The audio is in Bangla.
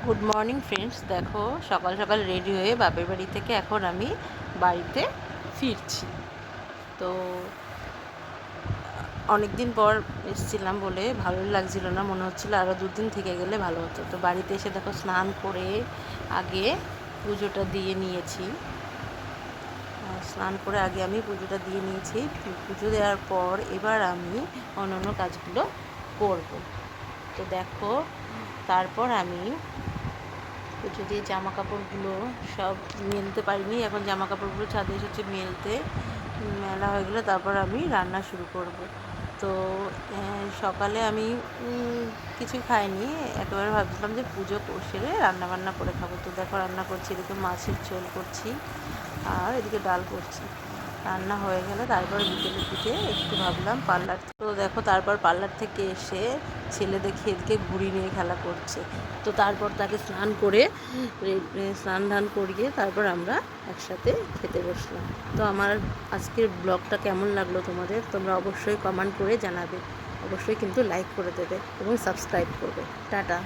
গুড মর্নিং ফ্রেন্ডস, দেখো সকাল সকাল রেডি হয়ে বাপের বাড়ি থেকে এখন আমি বাড়িতে ফিরছি। তো অনেক দিন পর এসেছিলাম বলে ভালো লাগছিল না, মনে হচ্ছিল আরও দুদিন থেকে গেলে ভালো হতো। তো বাড়িতে এসে দেখো স্নান করে আগে পুজোটা দিয়ে নিয়েছি। স্নান করে আগে আমি পুজোটা দিয়ে নিয়েছি। পুজো দেওয়ার পর এবার আমি অন্যান্য কাজগুলো করব। তো দেখো, তারপর আমি পুজো দিয়ে জামা কাপড়গুলো সব মেলতে পারিনি, এখন জামা কাপড়গুলো ছাদে এসেছে মেলতে। মেলা হয়ে গেলে তারপর আমি রান্না শুরু করব। তো সকালে আমি কিছুই খাইনি, একেবারে ভাবছিলাম যে পুজো সেরে রান্নাবান্না করে খাবো। তো দেখো রান্না করছি, এদিকে মাছের ঝোল করছি আর এদিকে ডাল করছি। রান্না হয়ে গেলে তারপর বিকেলের দিকে একটু ভাবলাম পার্লার, তো দেখো তারপর পার্লার থেকে এসে ছেলে দেখি এদিকে ঘুড়ি নিয়ে খেলা করছে। তো তারপর তাকে স্নান ধান করিয়ে তারপর আমরা একসাথে খেতে বসলাম। তো আমার আজকের ব্লগটা কেমন লাগলো তোমাদের, তোমরা অবশ্যই কমেন্ট করে জানাবে। অবশ্যই কিন্তু লাইক করে দেবে এবং সাবস্ক্রাইব করবে। টাটা।